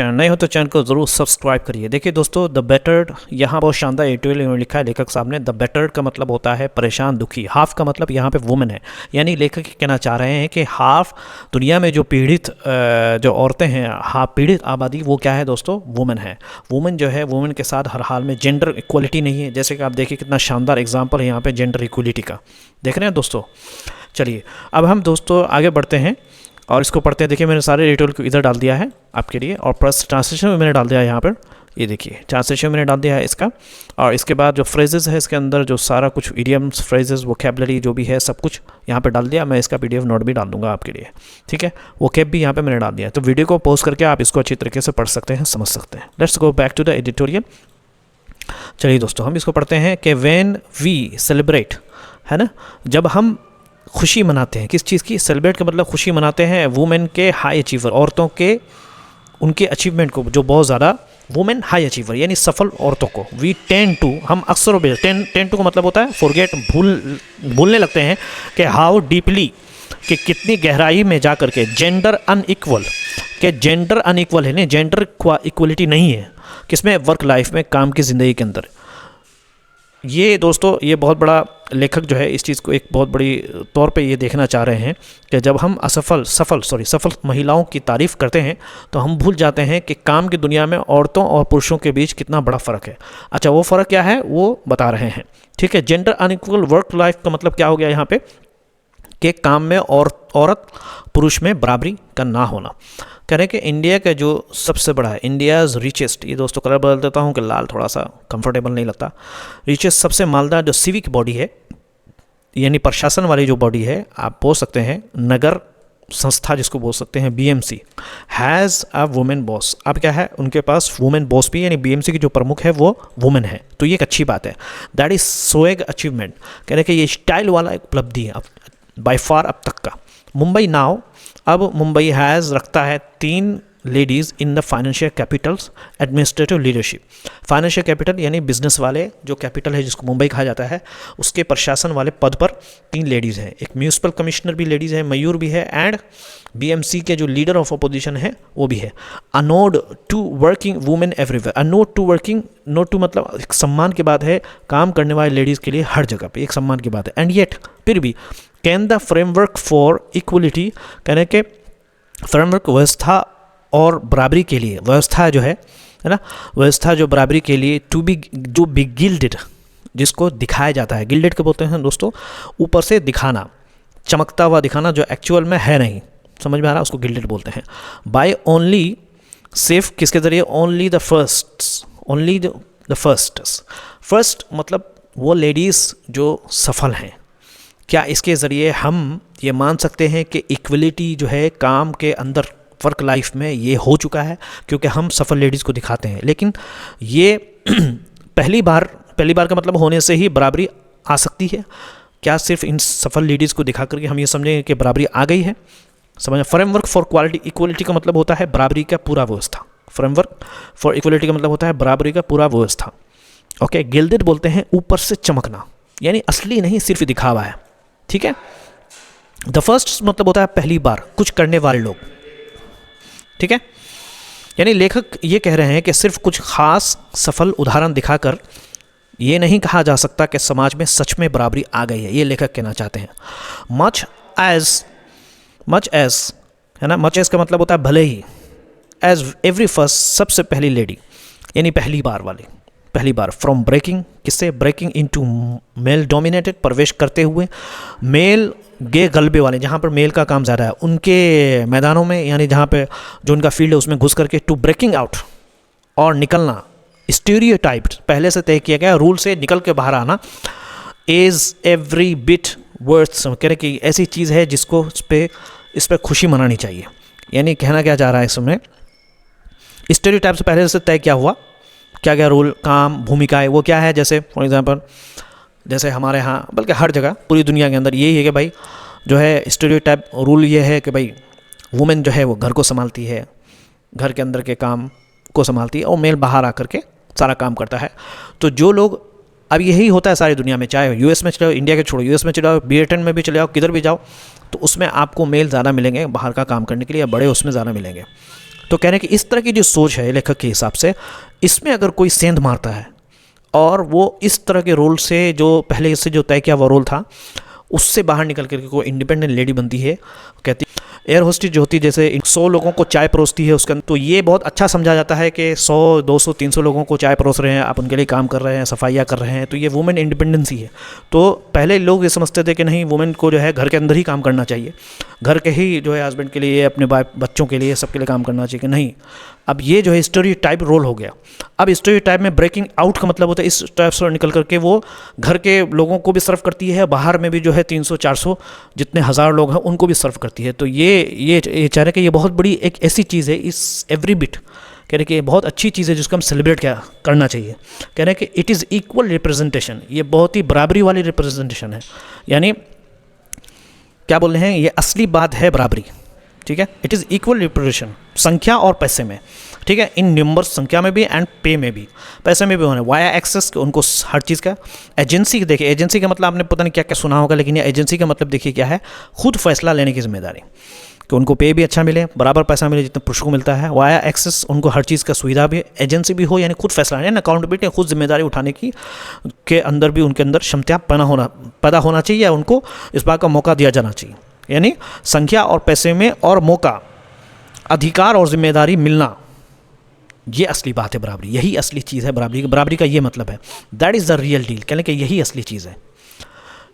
नए हो तो चैनल को ज़रूर सब्सक्राइब करिए। देखिए दोस्तों, द बेटर्ड, यहाँ बहुत शानदार एडिटोरियल में लिखा है लेखक साहब ने। द बेटर्ड का मतलब होता है परेशान, दुखी। हाफ का मतलब यहाँ पे वुमेन है, यानी लेखक कहना चाह रहे हैं कि हाफ दुनिया में जो पीड़ित जो औरतें हैं, हाफ पीड़ित आबादी, वो क्या है दोस्तों? वुमेन है। वुमेन जो है, वुमेन के साथ हर हाल में जेंडर इक्वलिटी नहीं है। जैसे कि आप देखिए कितना शानदार एग्जाम्पल है यहाँ पर जेंडर इक्वलिटी का, देख रहे हैं दोस्तों। चलिए अब हम दोस्तों आगे बढ़ते हैं और इसको पढ़ते हैं। देखिए मैंने सारे एडिटोरियल को इधर डाल दिया है आपके लिए, और प्लस ट्रांसलेशन भी मैंने डाल दिया है यहाँ पर। ये देखिए ट्रांसलेशन मैंने डाल दिया है इसका, और इसके बाद जो फ्रेजेस है इसके अंदर, जो सारा कुछ इडियम्स, फ्रेजेस, वोकैबुलरी जो भी है सब कुछ यहाँ पे डाल दिया। मैं इसका PDF नोट भी डाल दूंगा आपके लिए, ठीक है। वो कैप भी यहाँ पे मैंने डाल दिया है, तो वीडियो को पॉज करके आप इसको अच्छी तरीके से पढ़ सकते हैं, समझ सकते हैं। Let's go back to the editorial. चलिए दोस्तों हम इसको पढ़ते हैं कि व्हेन वी सेलिब्रेट, है ना, जब हम खुशी मनाते हैं, किस चीज़ की? सेलिब्रेट का मतलब खुशी मनाते हैं वुमेन के हाई अचीवर, औरतों के उनके अचीवमेंट को, जो बहुत ज़्यादा वुमेन हाई अचीवर यानी सफल औरतों को। वी टेन टू, हम अक्सर टेन टू का मतलब होता है फॉरगेट, भूलने लगते हैं कि हाउ डीपली, कि कितनी गहराई में जा कर के जेंडर अनइक्वल, के जेंडर अनइक्वल है, नहीं जेंडर इक्वलिटी नहीं है किसमें? वर्क लाइफ में, काम की ज़िंदगी के अंदर। ये दोस्तों, ये बहुत बड़ा लेखक जो है इस चीज़ को एक बहुत बड़ी तौर पे ये देखना चाह रहे हैं कि जब हम सफल महिलाओं की तारीफ़ करते हैं तो हम भूल जाते हैं कि काम की दुनिया में औरतों और पुरुषों के बीच कितना बड़ा फ़र्क है। अच्छा, वो फ़र्क क्या है वो बता रहे हैं, ठीक है। जेंडर अनइक्वल वर्क लाइफ का मतलब क्या हो गया यहाँ पे? कि काम में औरत पुरुष में बराबरी का ना होना। कह रहे हैं कि इंडिया का जो सबसे बड़ा है, इंडियाज़ रिचेस्ट, ये दोस्तों कलर बदल देता हूँ कि लाल थोड़ा सा कंफर्टेबल नहीं लगता, रिचेस्ट सबसे मालदार जो सिविक बॉडी है, यानी प्रशासन वाली जो बॉडी है, आप बोल सकते हैं नगर संस्था जिसको बोल सकते हैं, BMC has a women boss. अब क्या है, उनके पास वुमेन बॉस भी, यानी BMC की जो प्रमुख है वो वुमेन है, तो ये एक अच्छी बात है। दैट इज़ सोएग अचीवमेंट। कह रहे हैं कि ये स्टाइल वाला एक उपलब्धि है बाय फार अब तक का। मुंबई नाउ, अब मुंबई हैज़ रखता है 3 ladies in the financial Capitals administrative leadership. Financial capital यानी बिजनेस वाले जो कैपिटल है जिसको मुंबई कहा जाता है, उसके प्रशासन वाले पद पर 3 लेडीज़ हैं। एक म्यूनिसिपल कमिश्नर भी लेडीज़ है, मयूर भी है, एंड BMC के जो लीडर ऑफ अपोजिशन है वो भी है। A nod to working women everywhere. A nod to working, nod to मतलब एक सम्मान की बात है, काम करने वाले लेडीज़ के लिए हर जगह पे एक सम्मान की बात है। एंड येट, फिर भी, can the framework for equality, कहने के फ्रेमवर्क व्यवस्था और बराबरी के लिए, व्यवस्था जो है ना, व्यवस्था जो बराबरी के लिए, टू बी, जो बी गिल्डेड, जिसको दिखाया जाता है, गिल्डेड को बोलते हैं दोस्तों ऊपर से दिखाना, चमकता हुआ दिखाना जो एक्चुअल में है नहीं, समझ में आ रहा है, उसको गिल्डेड बोलते हैं। बाय ओनली, सिर्फ किसके ज़रिए? Only the first, only the first मतलब वो लेडीज़ जो सफल हैं। क्या इसके ज़रिए हम ये मान सकते हैं कि इक्वलिटी जो है काम के अंदर, वर्क लाइफ में, ये हो चुका है? क्योंकि हम सफल लेडीज़ को दिखाते हैं, लेकिन ये पहली बार का मतलब होने से ही बराबरी आ सकती है क्या? सिर्फ इन सफल लेडीज़ को दिखा करके हम ये समझेंगे कि बराबरी आ गई है? समझ। फ्रेमवर्क फॉर क्वालिटी इक्वलिटी का मतलब होता है बराबरी का पूरा व्यवस्था। फ्रेमवर्क फॉर इक्वलिटी का मतलब होता है बराबरी का पूरा व्यवस्था। ओके, गिल्डेड बोलते हैं ऊपर से चमकना, यानी असली नहीं, सिर्फ दिखावा है, ठीक है। द फर्स्ट मतलब होता है पहली बार, कुछ करने वाले लोग, ठीक है। यानी लेखक ये कह रहे हैं कि सिर्फ कुछ खास सफल उदाहरण दिखाकर ये नहीं कहा जा सकता कि समाज में सच में बराबरी आ गई है, ये लेखक कहना चाहते हैं। मच एज, है ना, मच एज का मतलब होता है भले ही, एज एवरी फर्स्ट, सबसे पहली लेडी, यानी पहली बार वाली, पहली बार। फ्रॉम ब्रेकिंग, किससे? ब्रेकिंग इनटू मेल डोमिनेटेड, प्रवेश करते हुए मेल गे गलबे वाले, जहाँ पर मेल का काम ज़्यादा है उनके मैदानों में, यानी जहाँ पे जो उनका फील्ड है उसमें घुस करके, टू ब्रेकिंग आउट, और निकलना, स्टीरियोटाइप्ड, पहले से तय किया गया रूल से निकल के बाहर आना, इज़ एवरी बिट वर्थ, कह रहे कि ऐसी चीज़ है जिसको इस पर खुशी मनानी चाहिए। यानी कहना क्या जा रहा है इसमें? स्टीरियोटाइप से पहले से तय क्या हुआ, क्या रूल, काम, भूमिकाएं, वो क्या है? जैसे फॉर एग्जांपल, जैसे हमारे यहाँ, बल्कि हर जगह पूरी दुनिया के अंदर यही है कि भाई जो है स्टीरियोटाइप रूल ये है कि भाई वुमेन जो है वो घर को संभालती है, घर के अंदर के काम को संभालती है, और मेल बाहर आकर के सारा काम करता है। तो जो लोग, अब यही होता है सारी दुनिया में, चाहे US में चले जाओ, इंडिया के छोड़ो, US में चले जाओ, ब्रिटेन में भी चले जाओ, किधर भी जाओ, तो उसमें आपको मेल ज़्यादा मिलेंगे बाहर का काम करने के लिए, या बड़े उसमें ज़्यादा मिलेंगे। तो कह रहे हैं कि इस तरह की जो सोच है लेखक के हिसाब से, इसमें अगर कोई सेंध मारता है और वो इस तरह के रोल से, जो पहले से जो तय किया हुआ रोल था, उससे बाहर निकल करके कोई इंडिपेंडेंट लेडी बनती है, कहती एयर होस्टेस जो होती है जैसे 100 लोगों को चाय परोसती है उसके अंदर, तो ये बहुत अच्छा समझा जाता है कि 100 200 300 लोगों को चाय परोस रहे हैं, आप उनके लिए काम कर रहे हैं, सफाइयाँ कर रहे हैं, तो ये वुमेन इंडिपेंडेंस ही है। तो पहले लोग ये समझते थे कि नहीं, वुमेन को जो है घर के अंदर ही काम करना चाहिए, घर के ही जो है हस्बैंड के लिए, अपने बच्चों के लिए, सबके लिए काम करना चाहिए। कि नहीं, अब ये जो है स्टेरियोटाइप रोल हो गया। अब स्टेरियोटाइप में ब्रेकिंग आउट का मतलब होता है इस टाइप से निकल करके वो घर के लोगों को भी सर्व करती है, बाहर में भी जो है 300-400 जितने हज़ार लोग हैं उनको भी सर्व करती है। तो ये चाह रहे कि ये बहुत बड़ी एक ऐसी चीज़ है, इस एवरी बिट कह रहे कि ये बहुत अच्छी चीज़ है जिसको हम सेलिब्रेट करना चाहिए। कह रहे हैं कि इट इज़ इक्वल रिप्रेजेंटेशन, ये बहुत ही बराबरी वाली रिप्रेजेंटेशन है। यानी क्या बोल रहे हैं, ये असली बात है बराबरी, ठीक है। इट इज़ इक्वल रिप्रेजेंटेशन, संख्या और पैसे में, ठीक है, इन नंबर्स, संख्या में भी एंड पे में भी, पैसे में भी होने, वाया एक्सेस उनको हर चीज़ का। एजेंसी देखिए, एजेंसी का मतलब आपने पता नहीं क्या क्या सुना होगा, लेकिन ये एजेंसी का मतलब देखिए क्या है, खुद फैसला लेने की जिम्मेदारी, कि उनको पे भी अच्छा मिले, बराबर पैसा मिले जितना पुरुषों को मिलता है। वाया एक्सेस, उनको हर चीज़ का सुविधा भी, एजेंसी भी हो, यानी खुद फैसला लेना, अकाउंटेबिलिटी, खुद जिम्मेदारी उठाने की के अंदर भी उनके अंदर क्षमता पैदा होना चाहिए, या उनको इस बात का मौका दिया जाना चाहिए। यानी संख्या और पैसे में और मौका, अधिकार और जिम्मेदारी मिलना, ये असली बात है बराबरी, यही असली चीज़ है बराबरी। बराबरी का ये मतलब है, that is the real deal, कहने कि यही असली चीज़ है।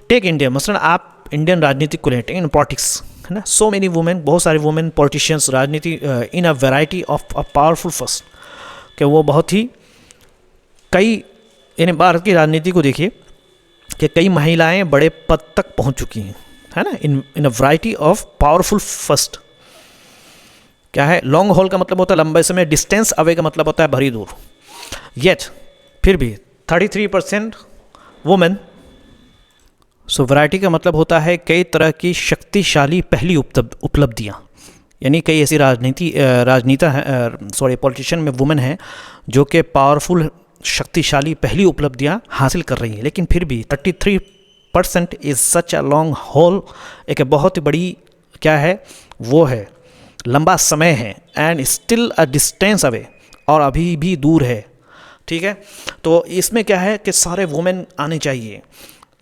टेक इंडिया, मसलन आप इंडियन राजनीति को लेते हैं, इन पॉलिटिक्स है ना, सो मेनी वुमेन, बहुत सारे वुमेन पॉलिटिशियंस, राजनीति in a variety of a powerful first, कि वो बहुत ही कई, यानी भारत की राजनीति को देखिए कि कई महिलाएं बड़े पद तक पहुंच चुकी हैं, है ना, in a variety of powerful first. क्या है, लॉन्ग हॉल का मतलब होता है लंबे समय, डिस्टेंस अवे का मतलब होता है भरी दूर। येट फिर भी 33% वुमेन। सो वैरायटी का मतलब होता है कई तरह की शक्तिशाली पहली उपलब्धियाँ, यानी कई ऐसी पॉलिटिशियन में वुमेन हैं जो कि पावरफुल, शक्तिशाली पहली उपलब्धियाँ हासिल कर रही हैं, लेकिन फिर भी 33% is such a long haul, एक बहुत ही बड़ी क्या है, वो है लंबा समय है, and still a distance away, और अभी भी दूर है, ठीक है। तो इसमें क्या है कि सारे वुमेन आने चाहिए,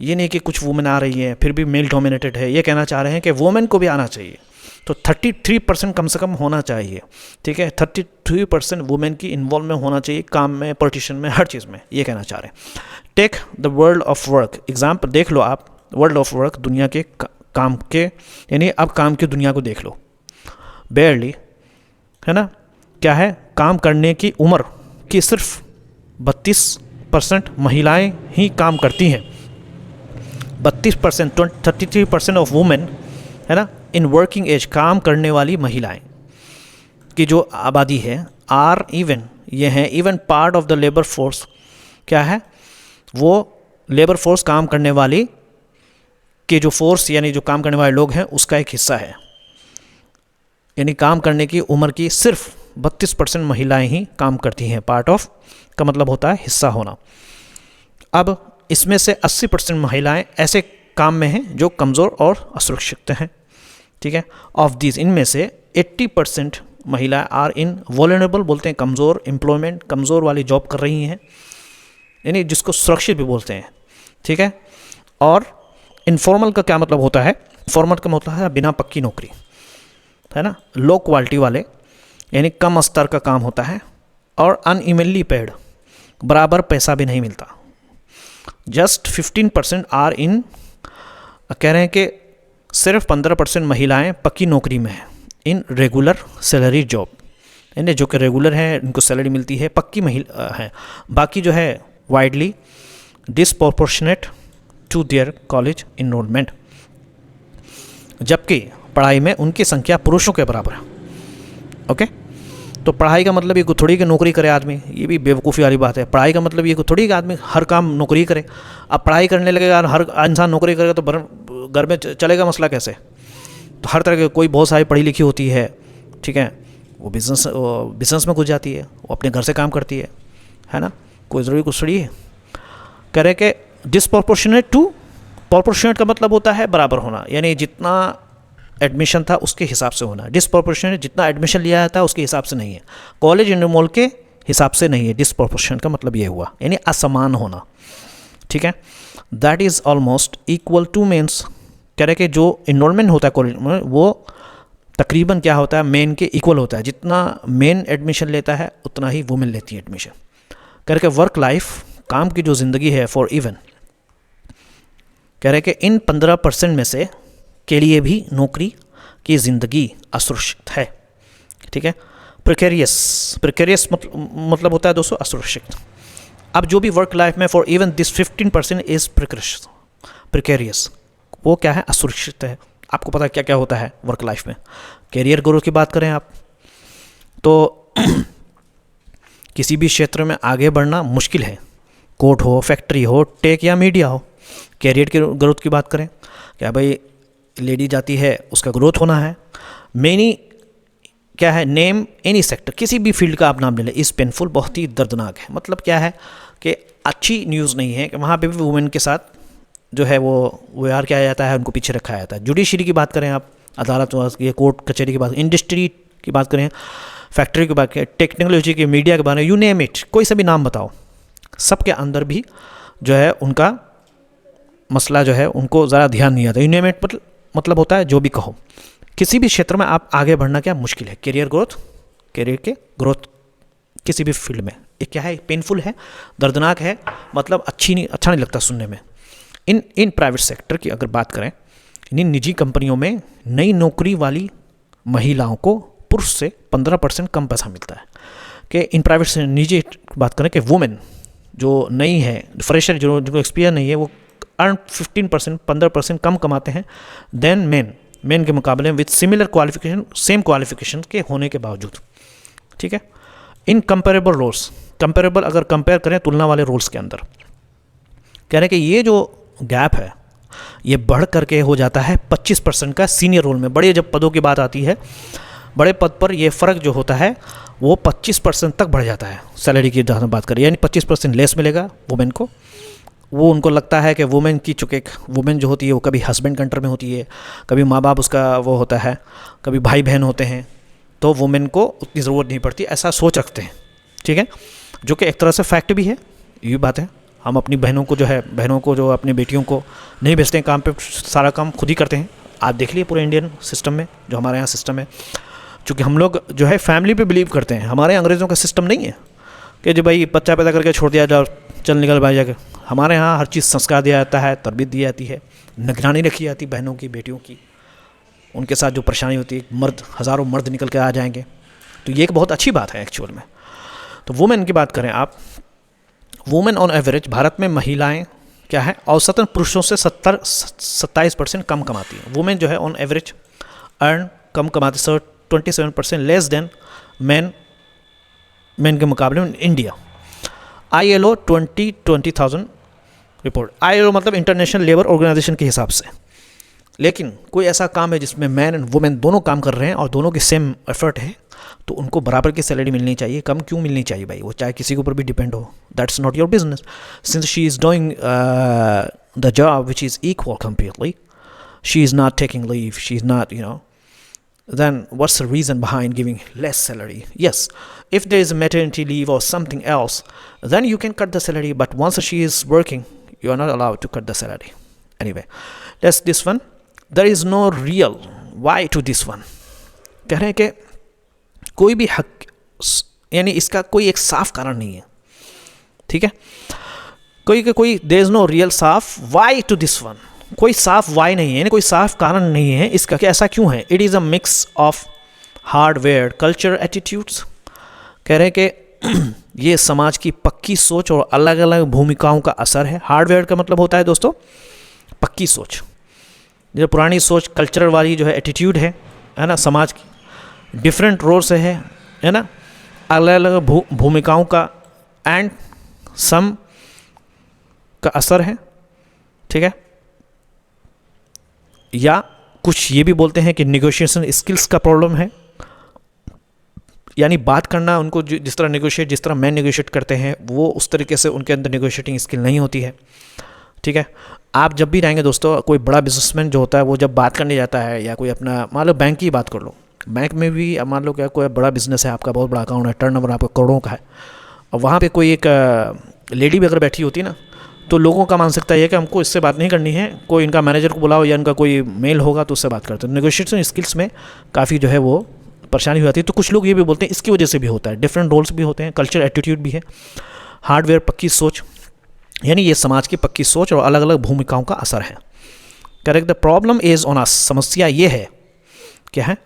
ये नहीं कि कुछ वुमेन आ रही है फिर भी मेल डोमिनेटेड है, ये कहना चाह रहे हैं कि वुमेन को भी आना चाहिए। तो 33% कम से कम होना चाहिए, ठीक है, 33% वुमेन की इन्वॉल्वमेंट होना चाहिए काम में, पॉलिटिशियन में, हर चीज़ में, ये कहना चाह रहे हैं। Take the world of work example, देख लो आप वर्ल्ड ऑफ वर्क, दुनिया के काम के, यानी अब काम की दुनिया को देख लो। बेयरली, है ना, क्या है, काम करने की उम्र की सिर्फ 32% महिलाएं ही काम करती हैं। 32%, 33% ऑफ वुमेन, है ना, इन वर्किंग एज, काम करने वाली महिलाएं की जो आबादी है, आर इवन, ये हैं even part of the labour force. क्या है, वो लेबर फोर्स, काम करने वाली के जो फोर्स, यानी जो काम करने वाले लोग हैं, उसका एक हिस्सा है। यानी काम करने की उम्र की सिर्फ 32% महिलाएं ही काम करती हैं। पार्ट ऑफ का मतलब होता है हिस्सा होना। अब इसमें से 80% महिलाएं ऐसे काम में हैं जो कमज़ोर और असुरक्षित हैं, ठीक है। ऑफ दीज, इनमें से 80% महिलाएं आर इन वल्नरेबल, बोलते हैं कमज़ोर, एम्प्लॉयमेंट, कमज़ोर वाली जॉब कर रही हैं, यानी जिसको सुरक्षित भी बोलते हैं, ठीक है। और इनफॉर्मल का क्या मतलब होता है, फॉर्मल का मतलब है बिना पक्की नौकरी, है ना, लो क्वालिटी वाले, यानी कम स्तर का काम होता है, और अनइवनली पेड, बराबर पैसा भी नहीं मिलता। जस्ट 15% आर इन, कह रहे हैं कि सिर्फ 15% महिलाएं पक्की नौकरी में हैं, इन रेगुलर सैलरी जॉब, यानी जो कि रेगुलर है, इनको सैलरी मिलती है, पक्की महिला है। बाकी जो है widely disproportionate to their college enrolment, जबकि पढ़ाई में उनकी संख्या पुरुषों के बराबर है। ओके, तो पढ़ाई का मतलब ये थोड़ी कि नौकरी करे आदमी, ये भी बेवकूफ़ी वाली बात है। पढ़ाई का मतलब ये थोड़ी कि आदमी हर काम नौकरी करे। अब पढ़ाई करने लगेगा, हर इंसान नौकरी करेगा तो घर में चलेगा मसला कैसे। तो हर तरह के, कोई बहुत सारी पढ़ी लिखी होती है, ठीक है, वो बिज़नेस में घुस जाती है, वो अपने घर से काम करती है ना, कोई ज़रूरी कुछ थोड़ी है। कह रहे कि डिसप्रोपोर्शनेट टू, प्रोपोर्शनेट का मतलब होता है बराबर होना, यानी जितना एडमिशन था उसके हिसाब से होना है। डिसप्रोपोर्शनेट जितना एडमिशन लिया जाता है उसके हिसाब से नहीं है, कॉलेज इनरोल के हिसाब से नहीं है। डिसप्रोपोर्शनेट का मतलब ये हुआ, यानी असमान होना, ठीक है। That is almost equal two means कह रहे कि जो इनरोलमेंट होता है कॉलेज में वो तकरीबन क्या होता है, मेन के इक्वल होता है। जितना मेन एडमिशन लेता है उतना ही वुमेन लेती है एडमिशन। कह रहे कि वर्क लाइफ, काम की जो ज़िंदगी है, फॉर इवन कह रहे कि इन 15% में से के लिए भी नौकरी की ज़िंदगी असुरक्षित है, ठीक है। प्रिकेरियस मतलब होता है दोस्तों असुरक्षित। अब जो भी वर्क लाइफ में for even this 15% is precarious, वो क्या है, असुरक्षित है। आपको पता है क्या क्या होता है वर्क लाइफ में। कैरियर ग्रोथ की बात करें आप तो किसी भी क्षेत्र में आगे बढ़ना मुश्किल है, कोर्ट हो, फैक्ट्री हो, टेक या मीडिया हो। कैरियर की ग्रोथ की बात करें, क्या भाई लेडी जाती है उसका ग्रोथ होना है। मेनी क्या है, नेम एनी सेक्टर, किसी भी फील्ड का आप नाम ले लें, इस पेनफुल, बहुत ही दर्दनाक है। मतलब क्या है कि अच्छी न्यूज़ नहीं है कि वहाँ पे भी वुमेन के साथ जो है वो यार क्या जाता है, उनको पीछे रखा जाता है। जुडिशरी की बात करें आप, अदालत की, कोर्ट कचहरी की बात, इंडस्ट्री की बात करें, फैक्ट्री की बात करें, टेक्नोलॉजी की, मीडिया के बारे में, यू नेम इट, कोई सा भी नाम बताओ, सब के अंदर भी जो है उनका मसला जो है उनको ज़रा ध्यान नहीं आता। यू नेम इट मतलब होता है जो भी कहो। किसी भी क्षेत्र में आप आगे बढ़ना क्या मुश्किल है। कैरियर ग्रोथ, कैरियर के ग्रोथ किसी भी फील्ड में ये क्या है, पेनफुल है, दर्दनाक है, मतलब अच्छा नहीं लगता सुनने में। इन प्राइवेट सेक्टर की अगर बात करें, इन निजी कंपनियों में नई नौकरी वाली महिलाओं को पुरुष से 15% कम पैसा मिलता है। कि इन प्राइवेट से निजी बात करें कि वुमेन जो नई है, फ्रेशर, जो एक्सपीरियंस नहीं है, वो अर्न 15% कम कमाते हैं देन मेन के मुकाबले में, with similar qualification, same qualification के होने के बावजूद, ठीक है। इन कंपेरेबल रोल्स, कंपेरेबल अगर कंपेयर करें तुलना वाले रोल्स के अंदर, कह रहे हैं कि ये जो गैप है ये बढ़ करके हो जाता है 25% का सीनियर रोल में। बड़े जब पदों की बात आती है, बड़े पद पर ये फ़र्क जो होता है वो 25% तक बढ़ जाता है। सैलरी की जहाँ बात करें, यानी 25% लेस मिलेगा वुमेन को। वो उनको लगता है कि वुमेन की, चूँकि वुमेन जो होती है वो कभी हस्बैंड कंट्र में होती है, कभी माँ बाप उसका वो होता है, कभी भाई बहन होते हैं, तो वुमेन को उतनी ज़रूरत नहीं पड़ती, ऐसा सोच रखते हैं, ठीक है। जो कि एक तरह से फैक्ट भी है, ये बात है। हम अपनी बहनों को जो अपनी बेटियों को नहीं भेजते हैं काम पे, सारा काम खुद ही करते हैं। आप देख लिए पूरे इंडियन सिस्टम में, जो हमारे यहाँ सिस्टम है, चूँकि हम लोग जो है फैमिली पे बिलीव करते हैं। हमारे अंग्रेज़ों का सिस्टम नहीं है कि जो भाई बच्चा पैदा करके छोड़ दिया जाओ, चल निकल भाई जाकर। हमारे यहाँ हर चीज़ संस्कार दिया जाता है, तरबियत दी जाती है, निगरानी रखी जाती है बहनों की, बेटियों की। उनके साथ जो परेशानी होती है, हज़ारों मर्द निकल के आ जाएंगे, तो ये एक बहुत अच्छी बात है एक्चुअल में। तो वुमेन की बात करें आप, वुमेन ऑन एवरेज भारत में महिलाएं क्या है, औसतन पुरुषों से 27% कम कमाती हैं। वुमेन जो है ऑन एवरेज अर्न कम कमाती, 27% लेस देन मैन के मुकाबले में इंडिया। ILO 20,000 रिपोर्ट, ILO मतलब इंटरनेशनल लेबर ऑर्गेनाइजेशन के हिसाब से। लेकिन कोई ऐसा काम है जिसमें मैन एंड वुमेन दोनों काम कर रहे हैं और दोनों की सेम एफर्ट है, तो उनको बराबर की सैलरी मिलनी चाहिए। कम क्यों मिलनी चाहिए भाई, वो चाहे किसी के ऊपर भी डिपेंड हो, that's not your business. Since she is doing the job which is equal completely, she is not taking leave, she is not then what's the reason behind giving less salary? Yes, if there is a maternity leave or something else, then you can cut the salary, but once she is working, you are not allowed to cut the salary. Anyway, that's this one. There is no real why to this one. कह रहे हैं कि कोई भी हक, यानी इसका कोई एक साफ कारण नहीं है, ठीक है। कोई there is no real साफ why to this one. कोई साफ वाई नहीं है, यानी कोई साफ कारण नहीं है इसका कि ऐसा क्यों है। It is a mix of hardware culture attitudes. कह रहे हैं कि ये समाज की पक्की सोच और अलग अलग भूमिकाओं का असर है। हार्डवेयर का मतलब होता है दोस्तों पक्की सोच, जो पुरानी सोच कल्चरल वाली जो है एटीट्यूड है ना, समाज की डिफरेंट रोल से है ना, अलग अलग भूमिकाओं का एंड सम का असर है, ठीक है। या कुछ ये भी बोलते हैं कि नेगोशिएशन स्किल्स का प्रॉब्लम है, यानी बात करना उनको जिस तरह मैं नेगोशिएट करते हैं वो उस तरीके से उनके अंदर नेगोशिएटिंग स्किल नहीं होती है, ठीक है। आप जब भी रहेंगे दोस्तों, कोई बड़ा बिजनेसमैन जो होता है वो जब बात करने जाता है, या कोई अपना मान लो बैंक की बात कर लो, बैंक में भी अब मान लो क्या कोई बड़ा बिजनेस है आपका, बहुत बड़ा अकाउंट है, टर्नओवर आपका करोड़ों का है, और वहाँ पे कोई एक लेडी भी अगर बैठी होती है ना, तो लोगों का मानसिकता ये है कि हमको इससे बात नहीं करनी है, कोई इनका मैनेजर को बुलाओ या इनका कोई मेल होगा तो उससे बात करते हैं। नेगोशिएशन स्किल्स में काफ़ी जो है वो परेशानी हो जाती है। तो कुछ लोग ये भी बोलते हैं इसकी वजह से भी होता है, डिफरेंट रोल्स भी होते हैं, कल्चर एटीट्यूड भी है, हार्डवेयर पक्की सोच, यानी ये समाज की पक्की सोच और अलग अलग भूमिकाओं का असर है। Correct. The problem is on us, समस्या ये है, क्या है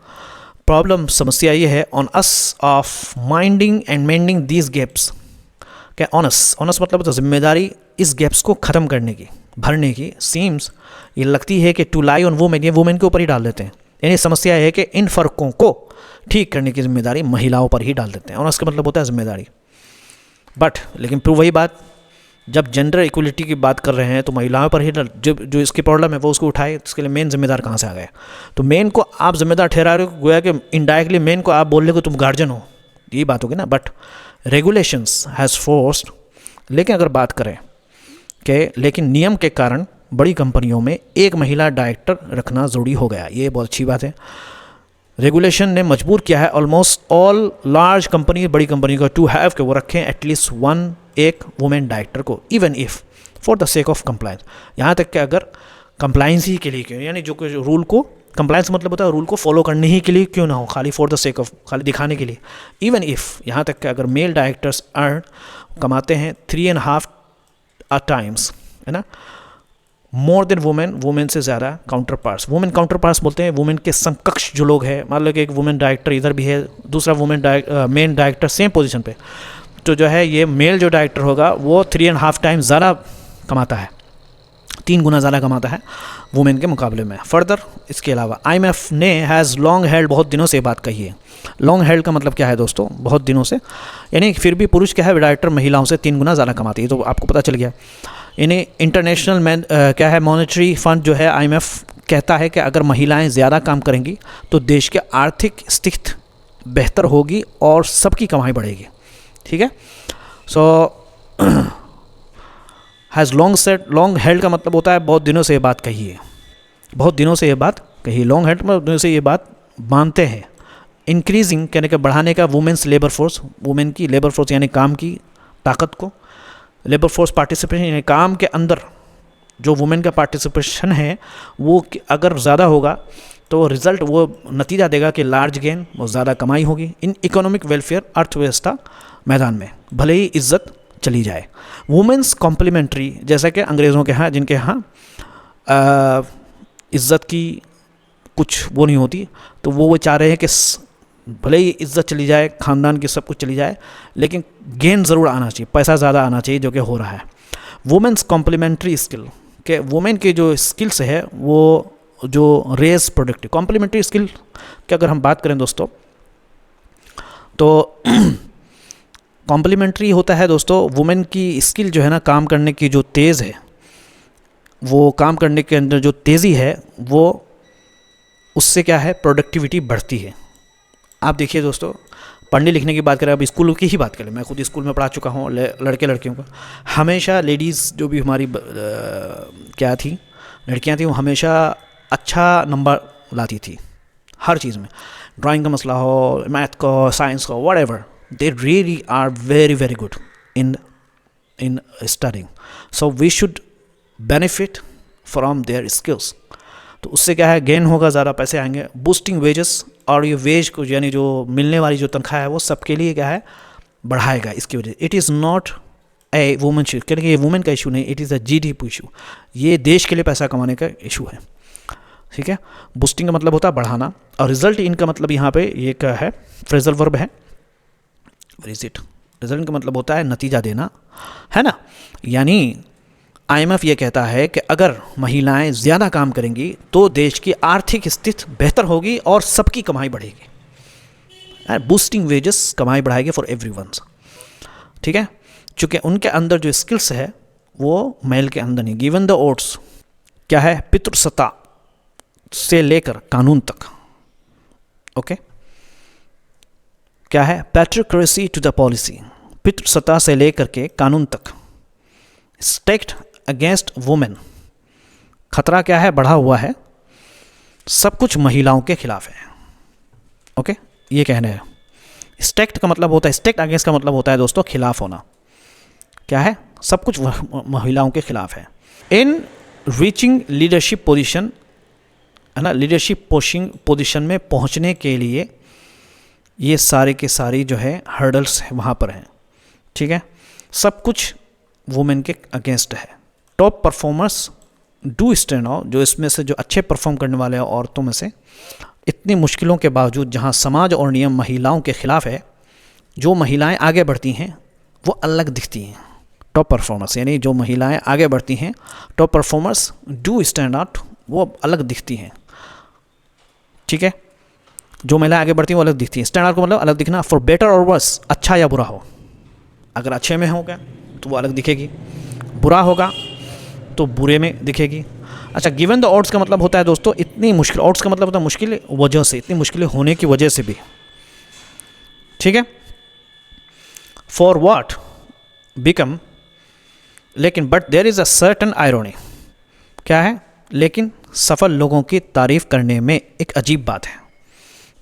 प्रॉब्लम, समस्या ये है on us of minding and mending these gaps. क्या ऑनस, ऑनस मतलब तो जिम्मेदारी इस गैप्स को ख़त्म करने की, भरने की। सीम्स, ये लगती है कि टू लाई ऑन वुमेन, ये वुमेन के ऊपर ही डाल देते हैं। यानी समस्या है कि इन फ़र्कों को ठीक करने की जिम्मेदारी महिलाओं पर ही डाल देते हैं। ऑनस का मतलब होता है जिम्मेदारी। बट लेकिन फिर वही बात, जब जेंडर इक्वलिटी की बात कर रहे हैं तो महिलाओं पर ही जो इसकी प्रॉब्लम है वो उसको उठाए, इसके लिए मेन जिम्मेदार कहाँ से आ गए? तो मेन को आप जिम्मेदार ठहरा रहे हो, गोया कि इनडायरेक्टली मेन को आप बोल रहे हो तुम गार्जियन हो, यही बात होगी ना। बट रेगुलेशंस हैज़ फोर्स्ड, लेकिन अगर बात करें कि लेकिन नियम के कारण बड़ी कंपनियों में एक महिला डायरेक्टर रखना ज़रूरी हो गया, ये बहुत अच्छी बात है। रेगुलेशन ने मजबूर किया है ऑलमोस्ट ऑल लार्ज कंपनी, बड़ी कंपनी को टू हैव, कि वो रखें एटलीस्ट वन, एक वुमेन डायरेक्टर को, even if for the sake of compliance. यहाँ तक कि अगर कंप्लायंस ही के लिए क्यों, यानी जो रूल को, कंप्लायंस मतलब होता है रूल को फॉलो करने ही के लिए क्यों ना हो, खाली फॉर द सेक ऑफ, खाली दिखाने के लिए। इवन इफ़, यहाँ तक कि अगर मेल डायरेक्टर्स कमाते हैं 3.5 टाइम्स, है ना, मोर देन वुमेन, वुमेन से ज़्यादा counter parts. Women counter parts बोलते हैं वुमेन के समकक्ष जो लोग हैं। मान लो कि एक वुमेन डायरेक्टर इधर भी है, दूसरा women main director same position पे, तो जो है ये मेल जो डायरेक्टर होगा वो 3.5 टाइम्स ज़्यादा कमाता है, 3 गुना ज़्यादा कमाता है वुमेन के मुकाबले में। फर्दर इसके अलावा IMF ने हैज़ लॉन्ग हेल्ड, बहुत दिनों से बात कही है। लॉन्ग हेल्ड का मतलब क्या है दोस्तों? बहुत दिनों से, यानी फिर भी पुरुष क्या है डायरेक्टर महिलाओं से 3 गुना ज़्यादा कमाती है, तो आपको पता चल गया। यानी इंटरनेशनल क्या है मॉनेटरी फंड जो है IMF कहता है कि अगर महिलाएं ज़्यादा काम करेंगी तो देश के आर्थिक स्थिति बेहतर होगी और सबकी कमाई बढ़ेगी। ठीक है। So has long set, long held का मतलब होता है बहुत दिनों से ये बात कही है, बहुत दिनों से ये बात कही। लॉन्ग हेल्ड मतलब दिनों से ये बात मानते हैं। इंक्रीजिंग कहने का बढ़ाने का, वुमेन्स लेबर फोर्स, वुमेन की लेबर फोर्स यानी काम की ताकत को, लेबर फोर्स पार्टिसिपेशन यानी काम के अंदर जो वुमेन का पार्टिसिपेशन है वो अगर ज़्यादा होगा तो रिज़ल्ट, वो नतीजा देगा कि लार्ज गेन, वो ज़्यादा कमाई होगी। इन इकोनॉमिक वेलफेयर, अर्थव्यवस्था मैदान में भले ही इज्जत चली जाए। वुमेन्स कॉम्प्लीमेंट्री, जैसा कि अंग्रेज़ों के यहाँ, जिनके यहाँ इज्जत की कुछ वो नहीं होती, तो वो चाह रहे हैं कि भले ही इज्जत चली जाए, ख़ानदान की सब कुछ चली जाए, लेकिन गेन ज़रूर आना चाहिए, पैसा ज़्यादा आना चाहिए, जो कि हो रहा है। वुमेन्स कॉम्प्लीमेंट्री स्किल, के वुमेन के जो स्किल्स है वो जो रेस प्रोडक्टिव, कॉम्प्लीमेंट्री स्किल की अगर हम बात करें दोस्तों, तो कॉम्प्लीमेंट्री होता है दोस्तों वुमेन की स्किल जो है ना, काम करने की जो तेज़ है, वो काम करने के अंदर जो तेज़ी है, वो उससे क्या है प्रोडक्टिविटी बढ़ती है। आप देखिए दोस्तों, पढ़ने लिखने की बात करें, अब स्कूल की ही बात करें, मैं खुद स्कूल में पढ़ा चुका हूँ लड़के लड़कियों का। हमेशा लेडीज़ जो भी हमारी क्या थी, लड़कियाँ थी, वो हमेशा अच्छा नंबर लाती थी हर चीज़ में, ड्राइंग का मसला हो, मैथ का, साइंस का, what ever, they really are very very good in studying, so we should benefit from their skills। तो उससे क्या है गेन होगा, ज़्यादा पैसे आएंगे। बूस्टिंग वेजेस, और ये वेज को यानी जो मिलने वाली जो तनख्वाह है वो सबके लिए क्या है बढ़ाएगा इसकी वजह। It is not a women issue, क्योंकि ये वुमेन का इशू नहीं, it is a GDP issue, ये देश के लिए पैसा कमाने का इशू है। ठीक है। बूस्टिंग का मतलब होता है बढ़ाना, और रिजल्ट इनका मतलब यहाँ पे ये क्या है फ्रेजल वर्ब है। रिजल्ट, रिजल्ट का मतलब होता है नतीजा देना, है ना। यानी IMF ये कहता है कि अगर महिलाएं ज़्यादा काम करेंगी तो देश की आर्थिक स्थिति बेहतर होगी और सबकी कमाई बढ़ेगी। बूस्टिंग वेजेस, कमाई बढ़ाएगी फॉर एवरीवन। ठीक है। चूँकि उनके अंदर जो स्किल्स है वो मेल के अंदर नहीं। गिवन द ओट्स क्या है, पितृसत्ता से लेकर कानून तक। ओके। क्या है, पैट्रिक्रेसी टू द पॉलिसी, पितृसत्ता से लेकर के कानून तक। स्टेट अगेंस्ट वुमेन, खतरा क्या है, बढ़ा हुआ है, सब कुछ महिलाओं के खिलाफ है। ओके, ये कहना है। स्टेक्ट का मतलब होता है, स्टेक्ट अगेंस्ट का मतलब होता है दोस्तों खिलाफ होना। क्या है, सब कुछ महिलाओं के खिलाफ है। इन रीचिंग लीडरशिप पोजीशन, है ना, लीडरशिप पोजीशन में पहुंचने के लिए ये सारे के सारी जो है हर्डल्स वहाँ पर हैं। ठीक है, सब कुछ वुमेन के अगेंस्ट है। Top performers do stand out, जो इसमें से जो अच्छे परफॉर्म करने वाले हैं औरतों में से, इतनी मुश्किलों के बावजूद जहाँ समाज और नियम महिलाओं के खिलाफ है, जो महिलाएं आगे बढ़ती हैं वो अलग दिखती हैं। टॉप परफॉर्मर्स यानी जो महिलाएं आगे बढ़ती हैं, top performers do stand out, वो अलग दिखती हैं। ठीक है, जो महिलाएं आगे बढ़ती हैं वो अलग दिखती हैं। स्टैंड आउट का मतलब अलग दिखना, फॉर बेटर और वर्स, अच्छा या बुरा हो। अगर अच्छे में होगा तो वो अलग दिखेगी, बुरा होगा तो बुरे में दिखेगी। अच्छा, गिवन द ऑड्स का मतलब होता है दोस्तों इतनी मुश्किल, ऑड्स का मतलब होता है मुश्किल वजह से, इतनी मुश्किलें होने की वजह से भी। ठीक है, फॉर व्हाट बिकम, लेकिन but there is a certain irony, क्या है, लेकिन सफल लोगों की तारीफ करने में एक अजीब बात है।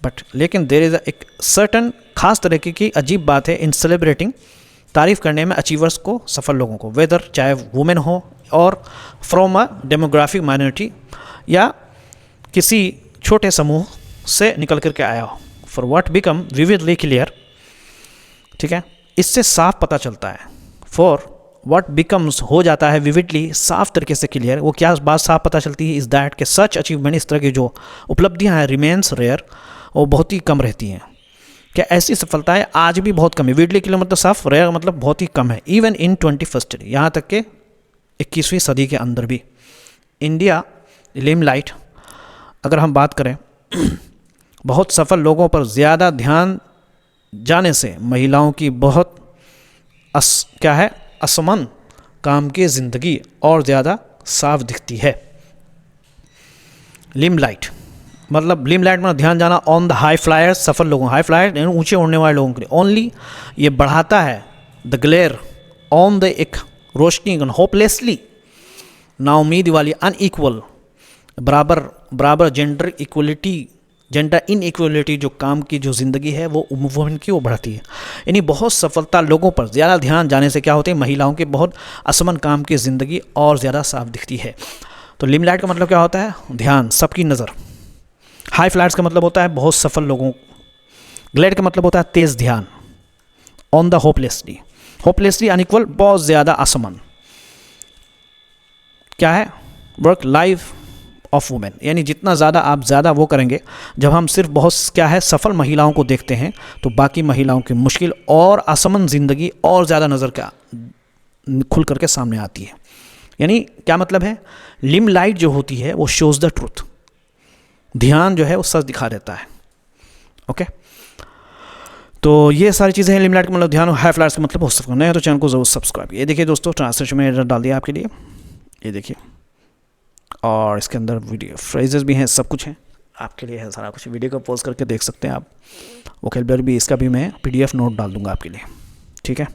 बट लेकिन देयर इज़ एक सर्टन, खास तरीके की अजीब बात है इन सेलिब्रेटिंग, तारीफ करने में अचीवर्स को, सफल लोगों को, वेदर चाहे वुमेन हो और फ्रॉम अ डेमोग्राफिक माइनॉरिटी, या किसी छोटे समूह से निकल करके आया हो। For what become vividly clear, ठीक है, इससे साफ पता चलता है। फॉर व्हाट बिकम्स हो जाता है विविडली, साफ तरीके से क्लियर, वो क्या बात साफ पता चलती है, इज़ दैट के सच अचीवमेंट, इस तरह की जो उपलब्धियाँ हैं, रिमेन्स रेयर, वो बहुत ही कम रहती हैं। क्या ऐसी सफलताएं आज भी बहुत कम है। विविडली क्लियर मतलब साफ, रेयर मतलब बहुत ही कम है। इवन इन 21st century, यहाँ तक के 21वीं सदी के अंदर भी। इंडिया लिमलाइट, अगर हम बात करें, बहुत सफल लोगों पर ज़्यादा ध्यान जाने से महिलाओं की बहुत क्या है, असमान काम की ज़िंदगी और ज़्यादा साफ दिखती है। लिमलाइट मतलब, लिमलाइट मतलब ध्यान जाना ऑन द हाई फ्लायर्स, सफल लोगों, हाई फ्लायर यानी ऊंचे उड़ने वाले लोगों के लिए। ओनली ये बढ़ाता है द ग्लेयर ऑन द, एक रोशनी, होपलेसली नाउमीद वाली, अनइक्वल, बराबर gender equality, gender in equality, जो काम की जो ज़िंदगी है वो वुमेन की वो बढ़ती है। यानी बहुत सफलता लोगों पर ज़्यादा ध्यान जाने से क्या होते हैं, महिलाओं के बहुत असमान काम की ज़िंदगी और ज़्यादा साफ दिखती है। तो लिमलाइट का मतलब क्या होता है, ध्यान, सबकी नज़र। हाई फ्लायर्स का मतलब होता है बहुत सफल लोगों। ग्लेड का मतलब होता है तेज़ ध्यान, on the hopelessly, hopelessly unequal, बहुत ज़्यादा असमान। क्या है, वर्क लाइफ ऑफ वुमेन, यानी जितना ज़्यादा आप ज़्यादा वो करेंगे, जब हम सिर्फ बहुत क्या है सफल महिलाओं को देखते हैं तो बाकी महिलाओं की मुश्किल और असमान ज़िंदगी और ज़्यादा नज़र का खुल करके सामने आती है। यानी क्या मतलब है, लिमलाइट जो होती है वो शोज़ द ट्रूथ, ध्यान जो है वो सच दिखा देता है। ओके, तो ये सारी चीज़ें हैं लिमलाइट का मतलब ध्यान, हाई फ्लायर्स का मतलब बहुत सफल। नए तो चैनल को जरूर सब्सक्राइब। ये देखिए दोस्तों, ट्रांसलेशन में डाल दिया आपके लिए, ये देखिए, और इसके अंदर वीडियो फ्रेजेस भी हैं, सब कुछ है आपके लिए है, सारा कुछ। वीडियो को पॉज करके देख सकते हैं आप। वोकैबुलरी भी, इसका भी मैं PDF नोट डाल दूंगा आपके लिए। ठीक है।